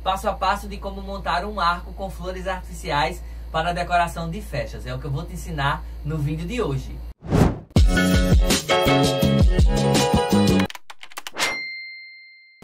passo a passo de como montar um arco com flores artificiais para a decoração de festas. É o que eu vou te ensinar no vídeo de hoje.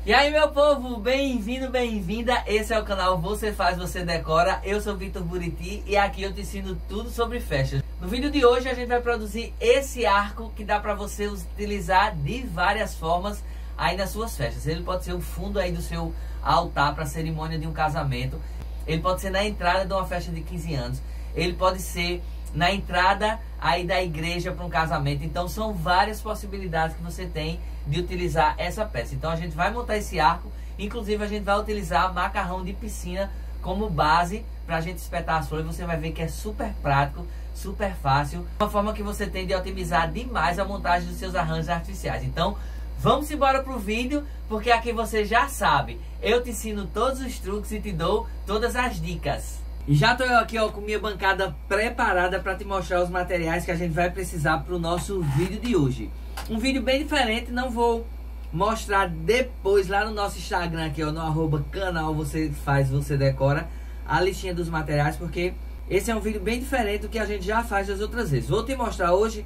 E aí, meu povo, bem-vindo, bem-vinda. Esse é o canal Você Faz, Você Decora. Eu sou Victor Buriti e aqui eu te ensino tudo sobre festas. No vídeo de hoje a gente vai produzir esse arco que dá para você utilizar de várias formas aí nas suas festas. Ele pode ser o fundo aí do seu altar para a cerimônia de um casamento. Ele pode ser na entrada de uma festa de 15 anos. Ele pode ser na entrada aí da igreja para um casamento. Então são várias possibilidades que você tem de utilizar essa peça. Então a gente vai montar esse arco. Inclusive a gente vai utilizar macarrão de piscina como base para a gente espetar as flores. Você vai ver que é super prático, super fácil. Uma forma que você tem de otimizar demais a montagem dos seus arranjos artificiais. Então vamos embora pro vídeo, porque aqui você já sabe, eu te ensino todos os truques e te dou todas as dicas. E já tô eu aqui ó, com minha bancada preparada para te mostrar os materiais que a gente vai precisar para o nosso vídeo de hoje. Um vídeo bem diferente, não vou mostrar depois lá no nosso Instagram aqui ó, no @canal Você Faz, Você Decora, a listinha dos materiais, porque esse é um vídeo bem diferente do que a gente já faz das outras vezes. Vou te mostrar hoje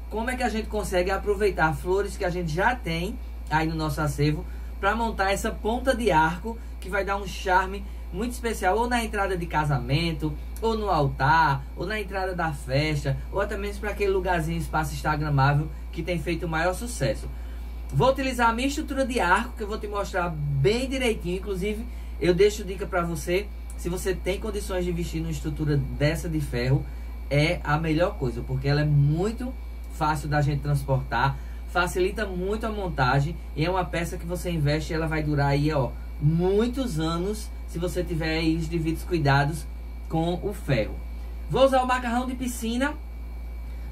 como é que a gente consegue aproveitar flores que a gente já tem aí no nosso acervo para montar essa ponta de arco que vai dar um charme muito especial, ou na entrada de casamento, ou no altar, ou na entrada da festa, ou até mesmo para aquele lugarzinho, espaço instagramável que tem feito o maior sucesso. Vou utilizar a minha estrutura de arco, que eu vou te mostrar bem direitinho. Inclusive eu deixo dica para você, se você tem condições de vestir numa estrutura dessa de ferro, é a melhor coisa, porque ela é muito fácil da gente transportar, facilita muito a montagem e é uma peça que você investe e ela vai durar aí ó, muitos anos, se você tiver aí os devidos cuidados com o ferro. Vou usar o macarrão de piscina.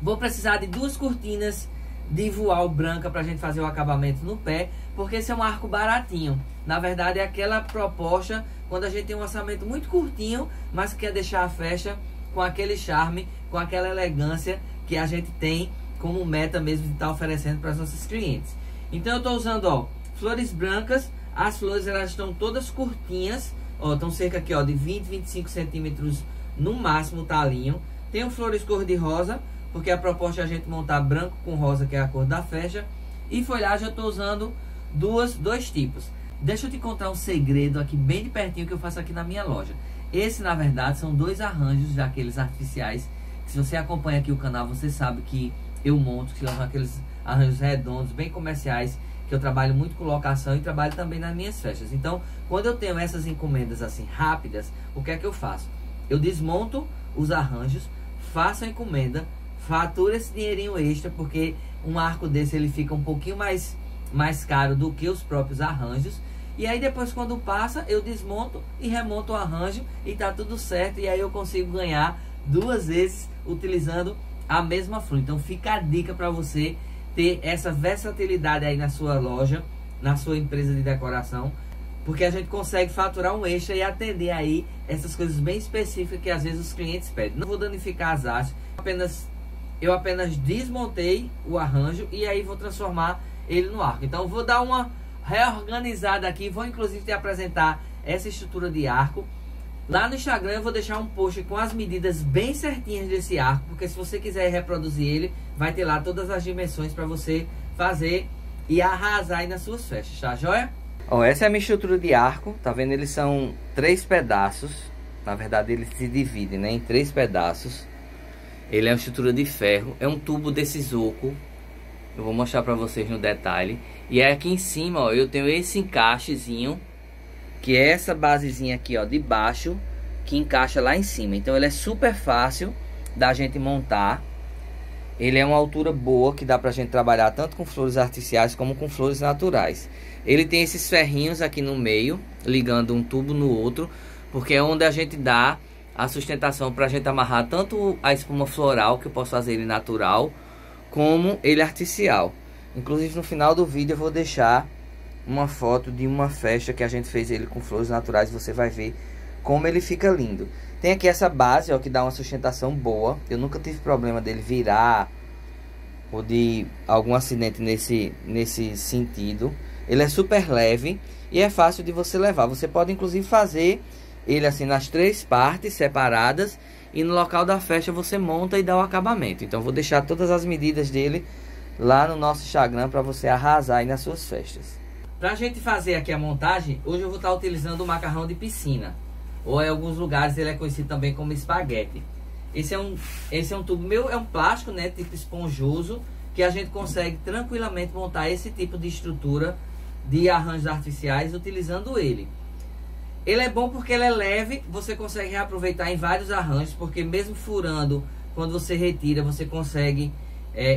Vou precisar de 2 cortinas de voal branca para a gente fazer o acabamento no pé, porque esse é um arco baratinho. Na verdade é aquela proposta quando a gente tem um orçamento muito curtinho, mas quer deixar a festa com aquele charme, com aquela elegância que a gente tem como meta mesmo de estar oferecendo para os nossos clientes. Então eu estou usando ó, flores brancas. As flores elas estão todas curtinhas, ó, estão cerca aqui ó, de 20-25 centímetros no máximo o talinho. Tenho flores cor de rosa, porque a proposta é a gente montar branco com rosa, que é a cor da festa. E folhagem eu estou usando dois tipos. Deixa eu te contar um segredo aqui bem de pertinho que eu faço aqui na minha loja. Esse na verdade são 2 arranjos daqueles artificiais, que se você acompanha aqui o canal você sabe que eu monto, que são aqueles arranjos redondos, bem comerciais, que eu trabalho muito com locação e trabalho também nas minhas festas. Então, quando eu tenho essas encomendas assim rápidas, o que é que eu faço? Eu desmonto os arranjos, faço a encomenda, faturo esse dinheirinho extra, porque um arco desse ele fica um pouquinho mais caro do que os próprios arranjos. E aí depois quando passa, eu desmonto e remonto o arranjo e tá tudo certo. E aí eu consigo ganhar 2 vezes utilizando a mesma flor. Então fica a dica para você ter essa versatilidade aí na sua loja, na sua empresa de decoração, porque a gente consegue faturar um extra e atender aí essas coisas bem específicas que às vezes os clientes pedem. Não vou danificar as hastes, eu apenas desmontei o arranjo e aí vou transformar ele no arco. Então vou dar uma reorganizada aqui, vou inclusive te apresentar essa estrutura de arco. Lá no Instagram eu vou deixar um post com as medidas bem certinhas desse arco, porque se você quiser reproduzir ele, vai ter lá todas as dimensões para você fazer e arrasar aí nas suas festas, tá joia? Ó, essa é a minha estrutura de arco, tá vendo? Eles são 3 pedaços, na verdade eles se dividem, né, em 3 pedaços. Ele é uma estrutura de ferro, é um tubo desse isoco, eu vou mostrar para vocês no detalhe. E aí aqui em cima, ó, eu tenho esse encaixezinho, que é essa basezinha aqui ó, de baixo, que encaixa lá em cima. Então ele é super fácil da gente montar. Ele é uma altura boa, que dá pra gente trabalhar tanto com flores artificiais como com flores naturais. Ele tem esses ferrinhos aqui no meio, ligando um tubo no outro, porque é onde a gente dá a sustentação pra gente amarrar tanto a espuma floral, que eu posso fazer ele natural, como ele artificial. Inclusive no final do vídeo eu vou deixar uma foto de uma festa que a gente fez ele com flores naturais. Você vai ver como ele fica lindo. Tem aqui essa base, ó, que dá uma sustentação boa. Eu nunca tive problema dele virar ou de algum acidente nesse sentido. Ele é super leve e é fácil de você levar. Você pode inclusive fazer ele assim nas 3 partes separadas, e no local da festa você monta e dá o acabamento. Então vou deixar todas as medidas dele lá no nosso Instagram para você arrasar aí nas suas festas. Pra gente fazer aqui a montagem, hoje eu vou estar utilizando o macarrão de piscina, ou em alguns lugares ele é conhecido também como espaguete. Esse é um tubo meu, é um plástico, né, tipo esponjoso, que a gente consegue tranquilamente montar esse tipo de estrutura de arranjos artificiais utilizando ele. Ele é bom porque ele é leve, você consegue reaproveitar em vários arranjos, porque mesmo furando, quando você retira, você consegue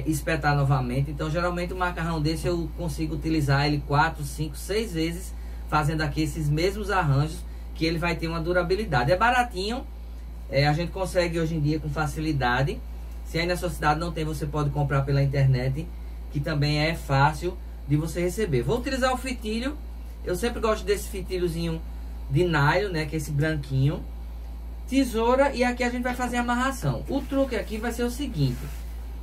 espetar novamente. Então geralmente um macarrão desse eu consigo utilizar ele 4, 5, 6 vezes, fazendo aqui esses mesmos arranjos, que ele vai ter uma durabilidade. É baratinho, a gente consegue hoje em dia com facilidade. Se aí na sua cidade não tem, você pode comprar pela internet, que também é fácil de você receber. Vou utilizar o fitilho, eu sempre gosto desse fitilhozinho de nylon, né, que é esse branquinho, tesoura, e aqui a gente vai fazer a amarração. O truque aqui vai ser o seguinte: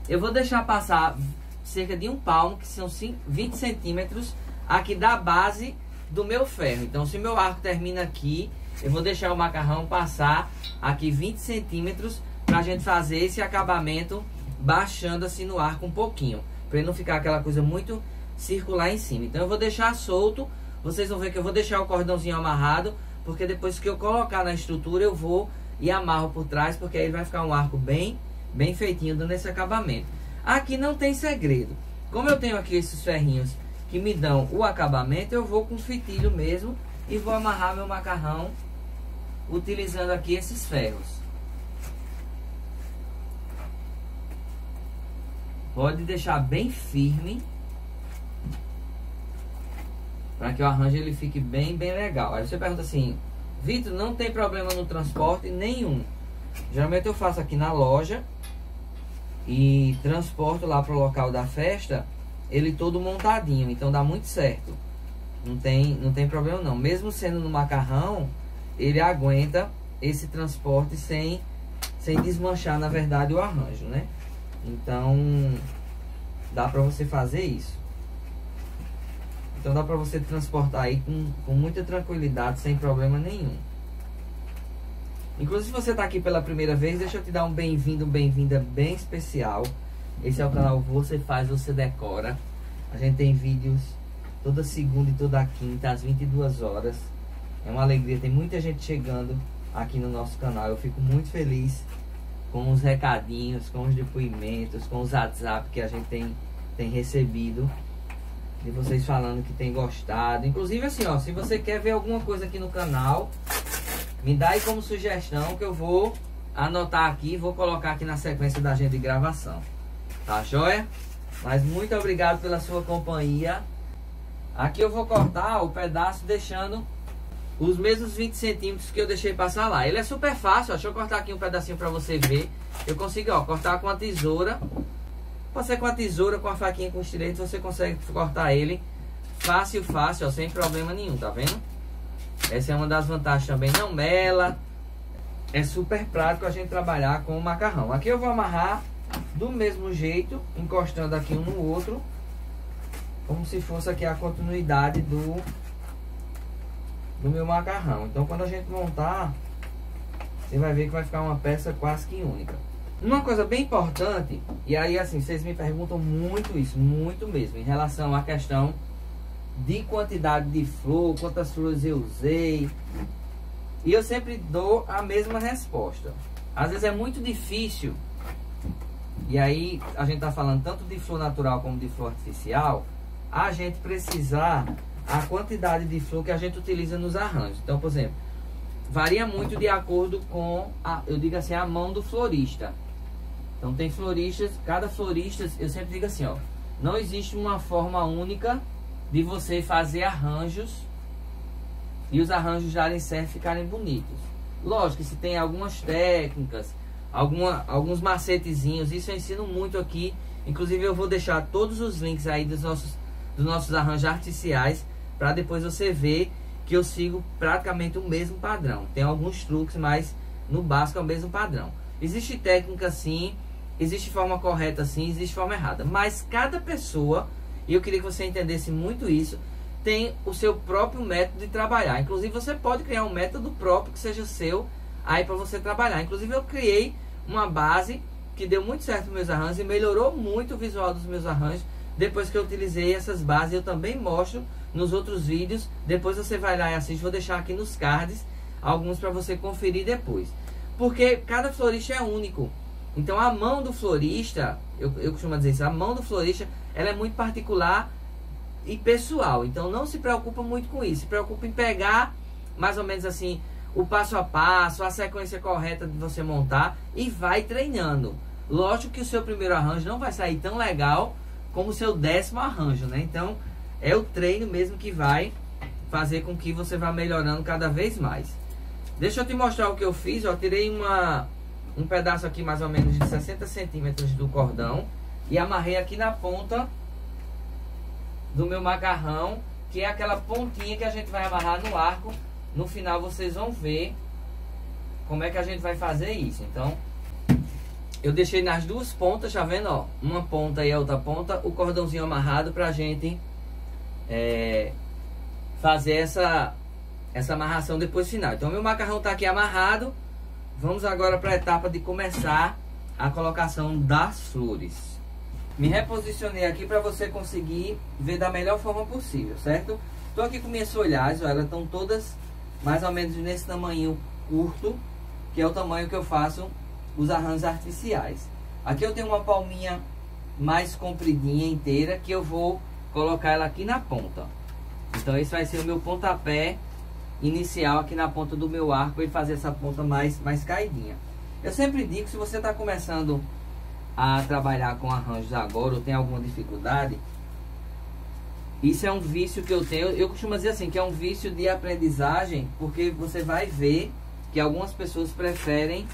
eu vou deixar passar cerca de 1 palmo, que são 20 centímetros, aqui da base do meu ferro. Então se meu arco termina aqui, eu vou deixar o macarrão passar aqui 20 centímetros, pra gente fazer esse acabamento baixando assim no arco um pouquinho, para ele não ficar aquela coisa muito circular em cima. Então eu vou deixar solto. Vocês vão ver que eu vou deixar o cordãozinho amarrado, porque depois que eu colocar na estrutura eu vou e amarro por trás, porque aí vai ficar um arco bem feitinho, dando esse acabamento. Aqui não tem segredo. Como eu tenho aqui esses ferrinhos que me dão o acabamento, eu vou com fitilho mesmo e vou amarrar meu macarrão utilizando aqui esses ferros. Pode deixar bem firme, para que o arranjo ele fique bem legal. Aí você pergunta assim: Vitor, não tem problema no transporte nenhum? Geralmente eu faço aqui na loja e transporto lá para o local da festa, ele todo montadinho, então dá muito certo. Não tem problema não. Mesmo sendo no macarrão, ele aguenta esse transporte sem desmanchar, na verdade, o arranjo, né? Então dá para você fazer isso. Então dá para você transportar aí com muita tranquilidade, sem problema nenhum. Inclusive, se você está aqui pela primeira vez, deixa eu te dar um bem-vindo, bem-vinda bem especial. Esse é o canal Você Faz, Você Decora. A gente tem vídeos toda segunda e toda quinta, às 22 horas. É uma alegria, tem muita gente chegando aqui no nosso canal. Eu fico muito feliz com os recadinhos, com os depoimentos, com os WhatsApp que a gente tem recebido, de vocês falando que tem gostado. Inclusive assim, ó, se você quer ver alguma coisa aqui no canal, me dá aí como sugestão, que eu vou anotar aqui, vou colocar aqui na sequência da agenda de gravação. Tá joia? Mas muito obrigado pela sua companhia. Aqui eu vou cortar o pedaço deixando os mesmos 20 centímetros que eu deixei passar lá. Ele é super fácil, ó. Deixa eu cortar aqui um pedacinho pra você ver. Eu consigo, ó, cortar com a tesoura. Pode ser com a tesoura, com a faquinha, com estilete, você consegue cortar ele fácil, ó, sem problema nenhum, tá vendo? Essa é uma das vantagens também, não mela. É super prático a gente trabalhar com o macarrão. Aqui eu vou amarrar do mesmo jeito, encostando aqui um no outro, como se fosse aqui a continuidade do meu macarrão. Então quando a gente montar, você vai ver que vai ficar uma peça quase que única. Uma coisa bem importante, e aí assim, vocês me perguntam muito isso, muito mesmo, em relação à questão de quantidade de flor, quantas flores eu usei. E eu sempre dou a mesma resposta. Às vezes é muito difícil, e aí a gente tá falando tanto de flor natural como de flor artificial, a gente precisar a quantidade de flor que a gente utiliza nos arranjos. Então, por exemplo, varia muito de acordo com eu digo assim, a mão do florista. Então tem floristas, cada florista, eu sempre digo assim, ó, não existe uma forma única de você fazer arranjos e os arranjos darem certo, ficarem bonitos. Lógico que se tem algumas técnicas, alguns macetezinhos, isso eu ensino muito aqui. Inclusive eu vou deixar todos os links aí dos nossos arranjos artificiais, para depois você ver que eu sigo praticamente o mesmo padrão. Tem alguns truques, mas no básico é o mesmo padrão. Existe técnica sim, existe forma correta sim, existe forma errada. Mas cada pessoa, e eu queria que você entendesse muito isso, tem o seu próprio método de trabalhar. Inclusive você pode criar um método próprio que seja seu aí para você trabalhar. Inclusive eu criei uma base que deu muito certo nos meus arranjos e melhorou muito o visual dos meus arranjos depois que eu utilizei essas bases. Eu também mostro nos outros vídeos, depois você vai lá e assiste. Vou deixar aqui nos cards alguns para você conferir depois, porque cada florista é único. Então a mão do florista, eu costumo dizer isso, a mão do florista, ela é muito particular e pessoal. Então não se preocupa muito com isso, se preocupa em pegar mais ou menos assim o passo a passo, a sequência correta de você montar e vai treinando. Lógico que o seu primeiro arranjo não vai sair tão legal como o seu 10º arranjo, né? Então é o treino mesmo que vai fazer com que você vá melhorando cada vez mais. Deixa eu te mostrar o que eu fiz. Eu tirei um pedaço aqui mais ou menos de 60 centímetros do cordão e amarrei aqui na ponta do meu macarrão, que é aquela pontinha que a gente vai amarrar no arco. No final vocês vão ver como é que a gente vai fazer isso. Então eu deixei nas duas pontas, tá vendo, ó, uma ponta e a outra ponta, o cordãozinho amarrado pra gente fazer essa amarração depois final. Então meu macarrão tá aqui amarrado. Vamos agora para a etapa de começar a colocação das flores. Me reposicionei aqui para você conseguir ver da melhor forma possível, certo? Estou aqui com minhas folhagens, ó, elas estão todas mais ou menos nesse tamanho curto, que é o tamanho que eu faço os arranjos artificiais. Aqui eu tenho uma palminha mais compridinha inteira, que eu vou colocar ela aqui na ponta. Então esse vai ser o meu pontapé inicial aqui na ponta do meu arco, e fazer essa ponta mais caidinha. Eu sempre digo, se você está começando a trabalhar com arranjos agora ou tem alguma dificuldade, isso é um vício que eu tenho. Eu costumo dizer assim, que é um vício de aprendizagem, porque você vai ver que algumas pessoas preferem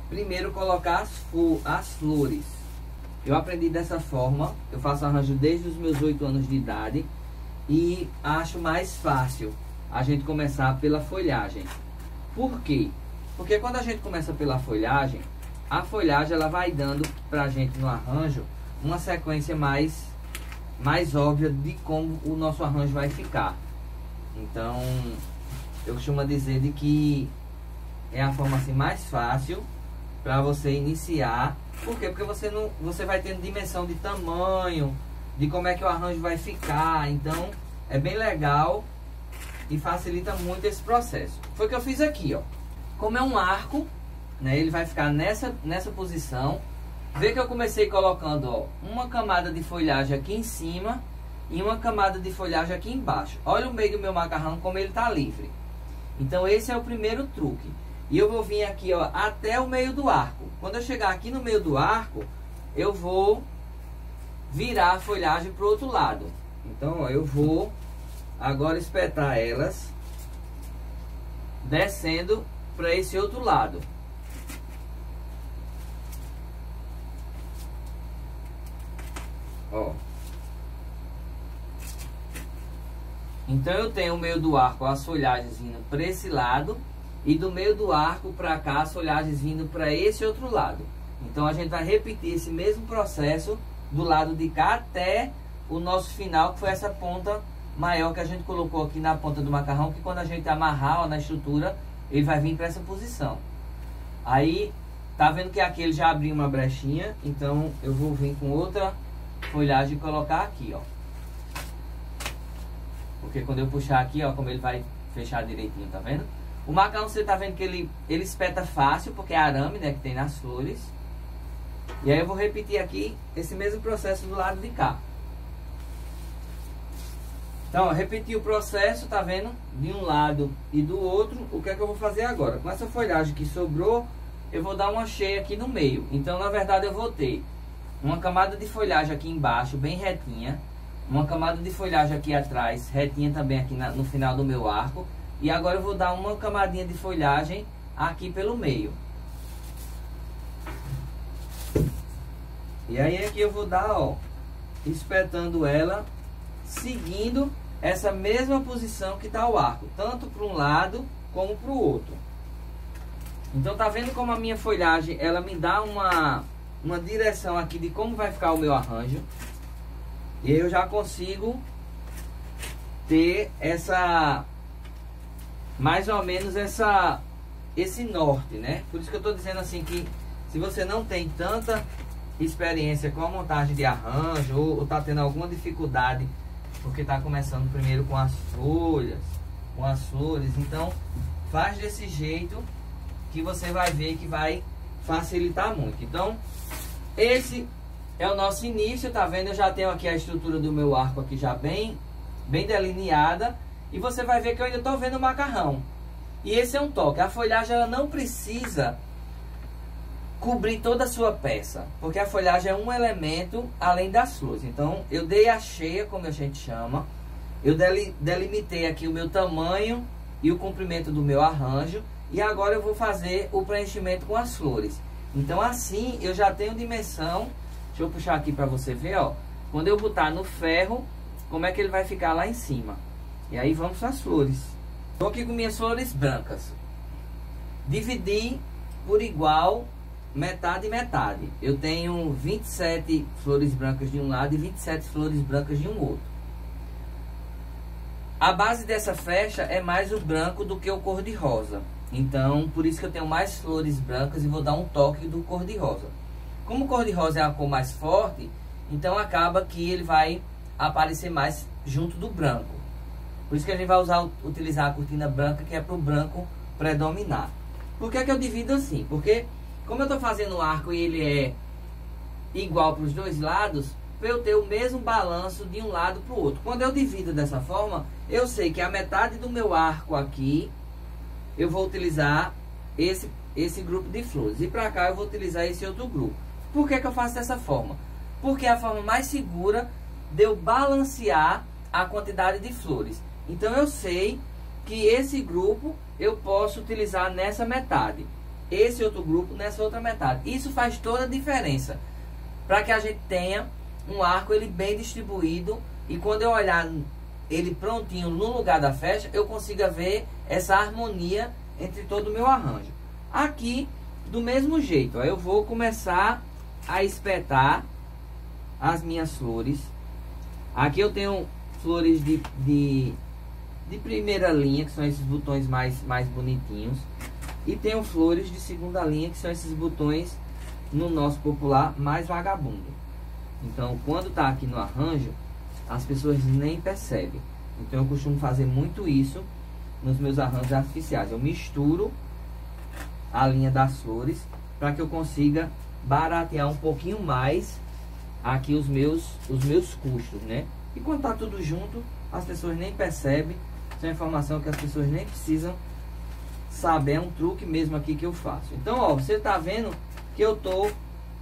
primeiro colocar as flores. Eu aprendi dessa forma, eu faço arranjo desde os meus 8 anos de idade e acho mais fácil a gente começar pela folhagem. Por quê? Porque quando a gente começa pela folhagem, a folhagem ela vai dando pra gente no arranjo uma sequência mais óbvia de como o nosso arranjo vai ficar. Então eu costumo dizer de que é a forma assim mais fácil para você iniciar. Por quê? Porque você vai tendo dimensão de tamanho, de como é que o arranjo vai ficar. Então é bem legal e facilita muito esse processo. Foi o que eu fiz aqui, ó. Como é um arco, né, ele vai ficar nessa posição. Vê que eu comecei colocando, ó, uma camada de folhagem aqui em cima e uma camada de folhagem aqui embaixo. Olha o meio do meu macarrão como ele tá livre. Então esse é o primeiro truque. E eu vou vir aqui, ó, até o meio do arco. Quando eu chegar aqui no meio do arco, eu vou virar a folhagem pro outro lado. Então, ó, eu vou agora espetar elas descendo para esse outro lado. Ó. Então eu tenho o meio do arco as folhagens vindo para esse lado e do meio do arco para cá as folhagens vindo para esse outro lado. Então a gente vai repetir esse mesmo processo do lado de cá até o nosso final, que foi essa ponta maior que a gente colocou aqui na ponta do macarrão, que quando a gente amarrar, ó, na estrutura, ele vai vir para essa posição. Aí, tá vendo que aqui ele já abriu uma brechinha, então eu vou vir com outra folhagem e colocar aqui, ó. Porque quando eu puxar aqui, ó, como ele vai fechar direitinho, tá vendo? O macarrão, você tá vendo que ele espeta fácil, porque é arame, né, que tem nas flores. E aí eu vou repetir aqui esse mesmo processo do lado de cá. Então, ó, repetir o processo, tá vendo? De um lado e do outro. O que é que eu vou fazer agora? Com essa folhagem que sobrou, eu vou dar uma cheia aqui no meio. Então, na verdade, eu vou ter uma camada de folhagem aqui embaixo, bem retinha. Uma camada de folhagem aqui atrás, retinha também aqui no final do meu arco. E agora eu vou dar uma camadinha de folhagem aqui pelo meio. E aí aqui eu vou dar, ó, espetando ela, seguindo essa mesma posição que está o arco, tanto para um lado como para o outro. Então tá vendo como a minha folhagem, ela me dá uma direção aqui de como vai ficar o meu arranjo. E aí eu já consigo ter essa, mais ou menos esse norte, né? Por isso que eu estou dizendo assim que se você não tem tanta experiência com a montagem de arranjo ou está tendo alguma dificuldade porque está começando primeiro com as folhas, com as flores, então faz desse jeito que você vai ver que vai facilitar muito. Então esse é o nosso início, tá vendo? Eu já tenho aqui a estrutura do meu arco aqui já bem delineada, e você vai ver que eu ainda estou vendo o macarrão. E esse é um toque, a folhagem ela não precisa cobrir toda a sua peça, porque a folhagem é um elemento além das flores. Então eu dei a cheia, como a gente chama, eu delimitei aqui o meu tamanho e o comprimento do meu arranjo, e agora eu vou fazer o preenchimento com as flores. Então assim eu já tenho dimensão. Deixa eu puxar aqui para você ver, ó, quando eu botar no ferro, como é que ele vai ficar lá em cima. E aí vamos para as flores. Estou aqui com minhas flores brancas, dividi por igual, metade e metade. Eu tenho 27 flores brancas de um lado e 27 flores brancas de um outro. A base dessa festa é mais o branco do que o cor-de-rosa. Então, por isso que eu tenho mais flores brancas e vou dar um toque do cor-de-rosa. Como o cor-de-rosa é a cor mais forte, então acaba que ele vai aparecer mais junto do branco. Por isso que a gente vai utilizar a cortina branca, que é para o branco predominar. Por que eu divido assim? Porque como eu estou fazendo um arco e ele é igual para os dois lados, para eu ter o mesmo balanço de um lado para o outro. Quando eu divido dessa forma, eu sei que a metade do meu arco aqui, eu vou utilizar esse grupo de flores. E para cá eu vou utilizar esse outro grupo. Por que eu faço dessa forma? Porque é a forma mais segura de eu balancear a quantidade de flores. Então eu sei que esse grupo eu posso utilizar nessa metade, esse outro grupo nessa outra metade. Isso faz toda a diferença para que a gente tenha um arco ele bem distribuído, e quando eu olhar ele prontinho no lugar da festa, eu consiga ver essa harmonia entre todo o meu arranjo. Aqui do mesmo jeito, ó, eu vou começar a espetar as minhas flores. Aqui eu tenho flores de primeira linha, que são esses botões mais bonitinhos, e tenho flores de segunda linha, que são esses botões, no nosso popular, mais vagabundo. Então quando tá aqui no arranjo, as pessoas nem percebem. Então eu costumo fazer muito isso nos meus arranjos artificiais. Eu misturo a linha das flores para que eu consiga baratear um pouquinho mais aqui os meus custos, né? E quando tá tudo junto, as pessoas nem percebem. Isso é uma informação que as pessoas nem precisam saber, é um truque mesmo aqui que eu faço. Então, ó, você tá vendo que eu tô,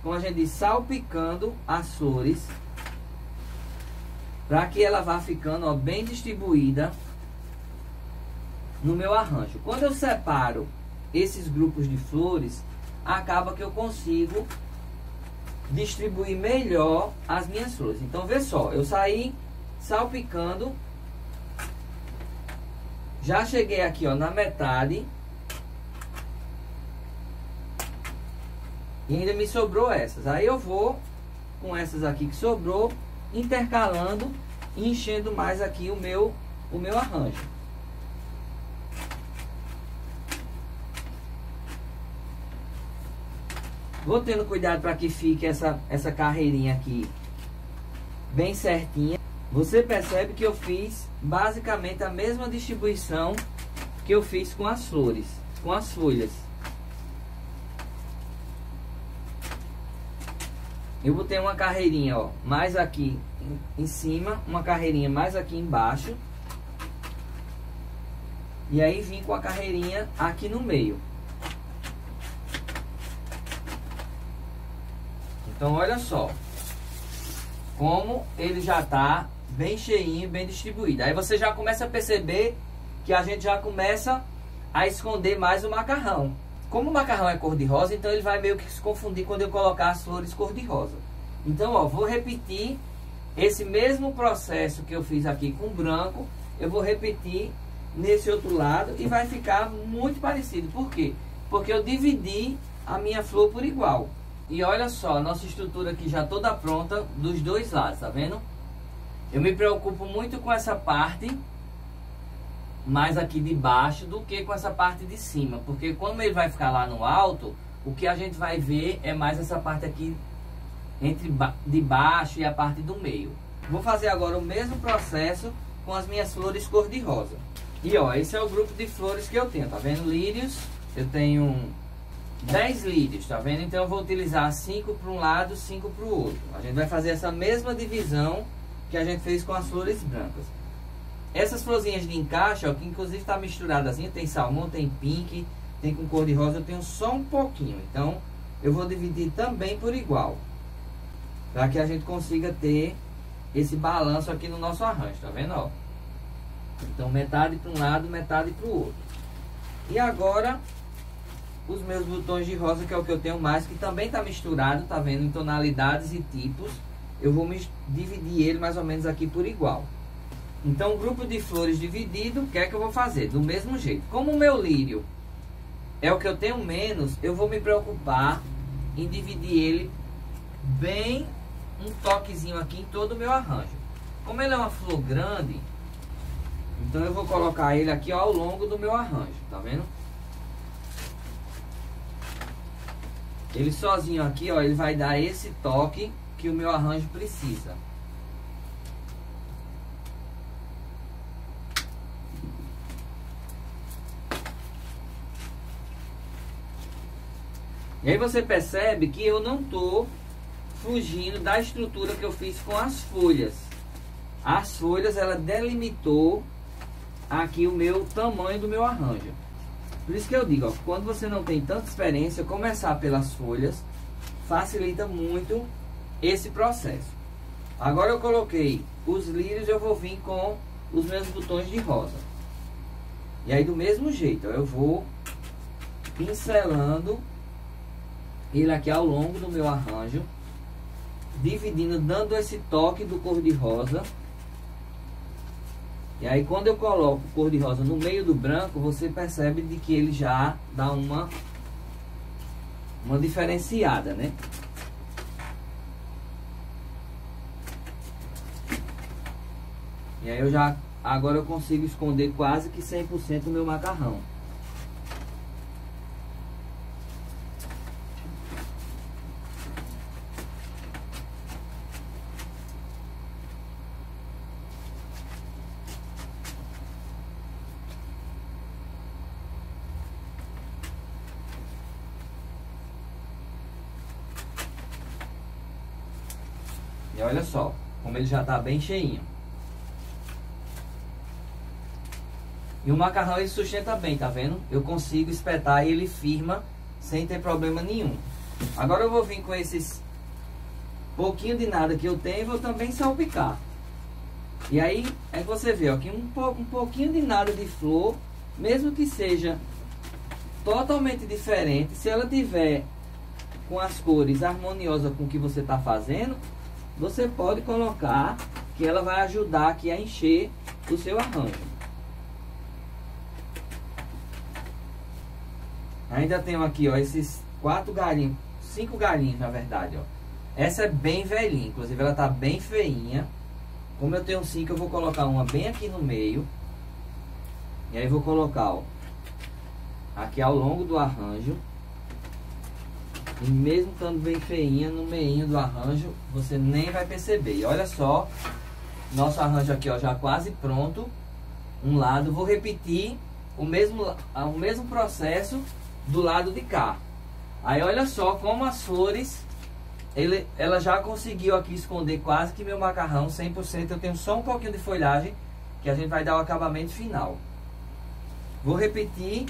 como a gente diz, salpicando as flores para que ela vá ficando, ó, bem distribuída no meu arranjo. Quando eu separo esses grupos de flores, acaba que eu consigo distribuir melhor as minhas flores. Então vê só, eu saí salpicando, já cheguei aqui, ó, na metade, e ainda me sobrou essas. Aí eu vou com essas aqui que sobrou, intercalando e enchendo mais aqui o meu arranjo. Vou tendo cuidado para que fique essa carreirinha aqui bem certinha. Você percebe que eu fiz basicamente a mesma distribuição que eu fiz com as flores, com as folhas. Eu botei uma carreirinha, ó, mais aqui em cima, uma carreirinha mais aqui embaixo, e aí vim com a carreirinha aqui no meio. Então olha só como ele já tá bem cheinho, bem distribuído. Aí você já começa a perceber que a gente já começa a esconder mais o macarrão. Como o macarrão é cor-de-rosa, então ele vai meio que se confundir quando eu colocar as flores cor-de-rosa. Então, ó, vou repetir esse mesmo processo que eu fiz aqui com branco, eu vou repetir nesse outro lado e vai ficar muito parecido. Por quê? Porque eu dividi a minha flor por igual. E olha só, a nossa estrutura aqui já toda pronta dos dois lados, tá vendo? Eu me preocupo muito com essa parte mais aqui de baixo do que com essa parte de cima, porque como ele vai ficar lá no alto, o que a gente vai ver é mais essa parte aqui entre de baixo e a parte do meio. Vou fazer agora o mesmo processo com as minhas flores cor-de-rosa. E ó, esse é o grupo de flores que eu tenho, tá vendo? Lírios, eu tenho 10 lírios, tá vendo? Então eu vou utilizar 5 para um lado, 5 para o outro. A gente vai fazer essa mesma divisão que a gente fez com as flores brancas. Essas florzinhas de encaixe, ó, que inclusive está misturada assim, tem salmão, tem pink, tem com cor de rosa, eu tenho só um pouquinho. Então eu vou dividir também por igual, para que a gente consiga ter esse balanço aqui no nosso arranjo, tá vendo, ó? Então metade para um lado, metade para o outro. E agora os meus botões de rosa, que é o que eu tenho mais, que também está misturado, tá vendo, em tonalidades e tipos. Eu vou dividir ele mais ou menos aqui por igual. Então o grupo de flores dividido, o que é que eu vou fazer? Do mesmo jeito. Como o meu lírio é o que eu tenho menos, eu vou me preocupar em dividir ele bem um toquezinho aqui em todo o meu arranjo. Como ele é uma flor grande, então eu vou colocar ele aqui, ó, ao longo do meu arranjo, tá vendo? Ele sozinho aqui, ó, ele vai dar esse toque que o meu arranjo precisa. E aí você percebe que eu não tô fugindo da estrutura que eu fiz com as folhas. As folhas, ela delimitou aqui o meu tamanho do meu arranjo. Por isso que eu digo, ó, quando você não tem tanta experiência, começar pelas folhas facilita muito esse processo. Agora eu coloquei os lírios, eu vou vir com os meus botões de rosa. E aí do mesmo jeito, ó, eu vou pincelando ele aqui ao longo do meu arranjo, dividindo, dando esse toque do cor-de-rosa. E aí quando eu coloco o cor-de-rosa no meio do branco, você percebe de que ele já dá uma diferenciada, né? E aí agora eu consigo esconder quase que 100% o meu macarrão. E olha só, como ele já está bem cheinho. E o macarrão ele sustenta bem, tá vendo? Eu consigo espetar e ele firma sem ter problema nenhum. Agora eu vou vir com esses pouquinho de nada que eu tenho e vou também salpicar. E aí é que você vê, ó, que um pouquinho de nada de flor, mesmo que seja totalmente diferente, se ela tiver com as cores harmoniosas com o que você está fazendo, você pode colocar, que ela vai ajudar aqui a encher o seu arranjo. Ainda tenho aqui, ó, esses 4 galinhos, 5 galinhos na verdade, ó. Essa é bem velhinha, inclusive ela tá bem feinha. Como eu tenho 5, eu vou colocar uma bem aqui no meio. E aí vou colocar, ó, aqui ao longo do arranjo. E mesmo estando bem feinha, no meinho do arranjo, você nem vai perceber. E olha só, nosso arranjo aqui, ó, já quase pronto. Um lado, vou repetir o mesmo processo do lado de cá. Aí olha só como as flores, ela já conseguiu aqui esconder quase que meu macarrão 100%. Eu tenho só um pouquinho de folhagem, que a gente vai dar o acabamento final. Vou repetir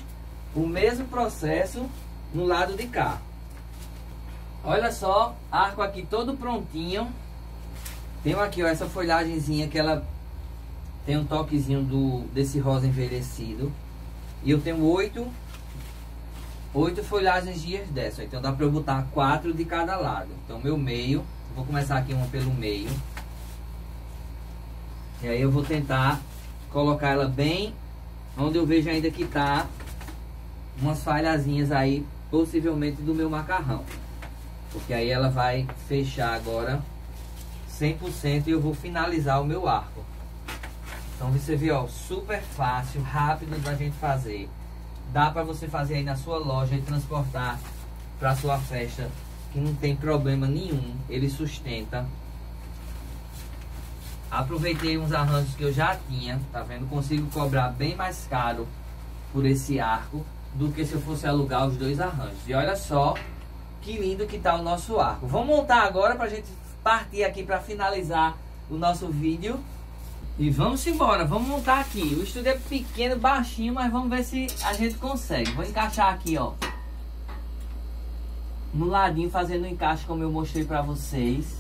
o mesmo processo no lado de cá. Olha só, arco aqui todo prontinho. Tenho aqui, ó, essa folhagemzinha que ela tem um toquezinho desse rosa envelhecido. E eu tenho 8 folhagens dessa. Então dá pra eu botar 4 de cada lado. Então meu meio, vou começar aqui uma pelo meio. E aí eu vou tentar colocar ela bem onde eu vejo ainda que tá umas falhazinhas aí, possivelmente do meu macarrão. Porque aí ela vai fechar agora 100% e eu vou finalizar o meu arco. Então você viu, ó, super fácil, rápido da gente fazer. Dá pra você fazer aí na sua loja e transportar pra sua festa, que não tem problema nenhum, ele sustenta. Aproveitei uns arranjos que eu já tinha, tá vendo? Consigo cobrar bem mais caro por esse arco do que se eu fosse alugar os dois arranjos. E olha só que lindo que tá o nosso arco. Vamos montar agora pra gente partir aqui pra finalizar o nosso vídeo. E vamos embora, vamos montar aqui. O estúdio é pequeno, baixinho, mas vamos ver se a gente consegue. Vou encaixar aqui, ó, no ladinho, fazendo o encaixe como eu mostrei pra vocês.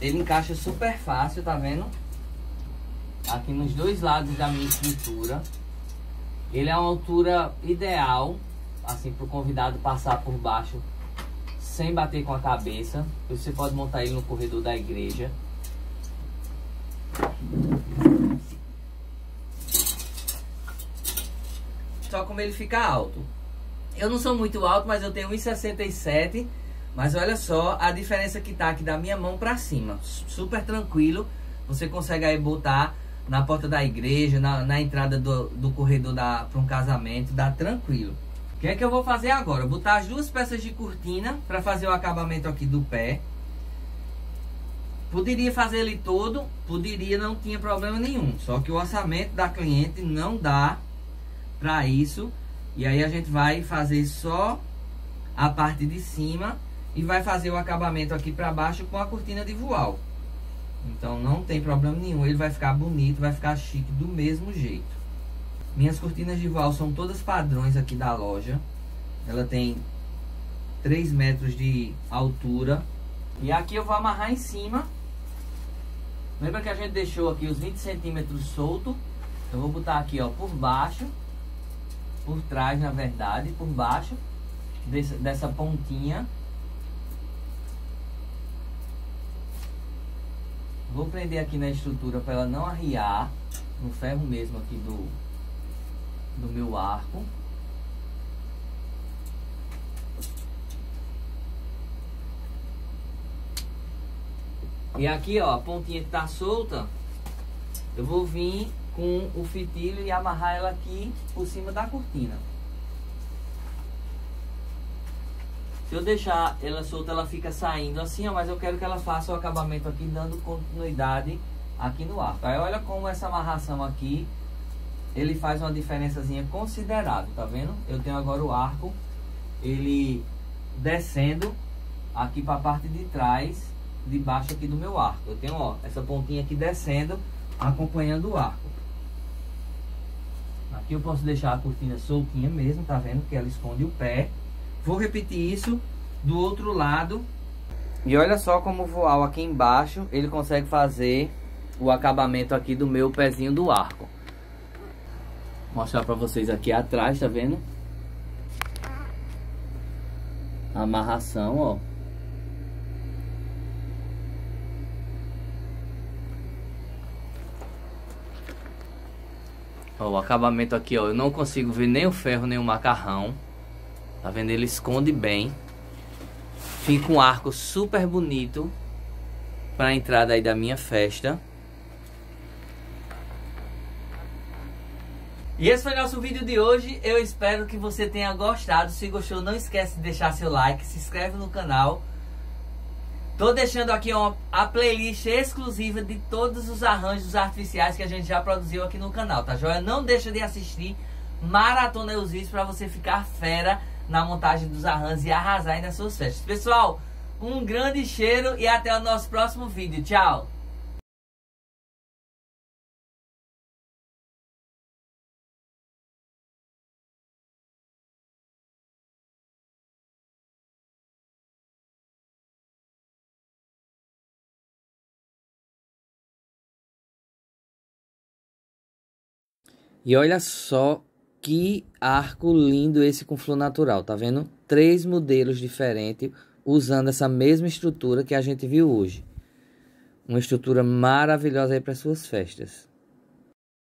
Ele encaixa super fácil, tá vendo? Aqui nos dois lados da minha estrutura. Ele é uma altura ideal, assim, para o convidado passar por baixo sem bater com a cabeça. Você pode montar ele no corredor da igreja. Só como ele fica alto. Eu não sou muito alto, mas eu tenho 1,67. Mas olha só a diferença que tá aqui da minha mão pra cima. Super tranquilo. Você consegue aí botar na porta da igreja, na entrada do corredor para um casamento. Dá tranquilo. O que é que eu vou fazer agora? Eu vou botar as duas peças de cortina para fazer o acabamento aqui do pé. Poderia fazer ele todo. Poderia, não tinha problema nenhum. Só que o orçamento da cliente não dá para isso. E aí a gente vai fazer só a parte de cima e vai fazer o acabamento aqui para baixo com a cortina de voal. Então não tem problema nenhum, ele vai ficar bonito, vai ficar chique do mesmo jeito. Minhas cortinas de voal são todas padrões aqui da loja. Ela tem 3 metros de altura. E aqui eu vou amarrar em cima. Lembra que a gente deixou aqui os 20 centímetros solto? Eu vou botar aqui, ó, por baixo, por trás na verdade, por baixo dessa pontinha. Vou prender aqui na estrutura para ela não arriar, no ferro mesmo aqui do meu arco. E aqui, ó, a pontinha que tá solta, eu vou vir com o fitilho e amarrar ela aqui por cima da cortina. Se eu deixar ela solta, ela fica saindo assim, ó, mas eu quero que ela faça o acabamento aqui, dando continuidade aqui no arco. Aí olha como essa amarração aqui, ele faz uma diferençazinha considerável, tá vendo? Eu tenho agora o arco, ele descendo aqui para a parte de trás, de baixo aqui do meu arco. Eu tenho, ó, essa pontinha aqui descendo, acompanhando o arco. Aqui eu posso deixar a cortina soltinha mesmo, tá vendo? Que ela esconde o pé. Vou repetir isso do outro lado. E olha só como o voal aqui embaixo, ele consegue fazer o acabamento aqui do meu pezinho do arco. Vou mostrar pra vocês aqui atrás, tá vendo? A amarração, ó. Ó, o acabamento aqui, ó, eu não consigo ver nem o ferro, nem o macarrão. Tá vendo? Ele esconde bem. Fica um arco super bonito para a entrada aí da minha festa. E esse foi o nosso vídeo de hoje. Eu espero que você tenha gostado. Se gostou, não esquece de deixar seu like. Se inscreve no canal. Tô deixando aqui a playlist exclusiva de todos os arranjos artificiais que a gente já produziu aqui no canal, tá joia? Não deixa de assistir. Maratona os vídeos para você ficar fera na montagem dos arranjos e arrasar aí nas suas festas. Pessoal, um grande cheiro e até o nosso próximo vídeo. Tchau! E olha só que arco lindo esse com flor natural, tá vendo? 3 modelos diferentes usando essa mesma estrutura que a gente viu hoje. Uma estrutura maravilhosa aí para suas festas.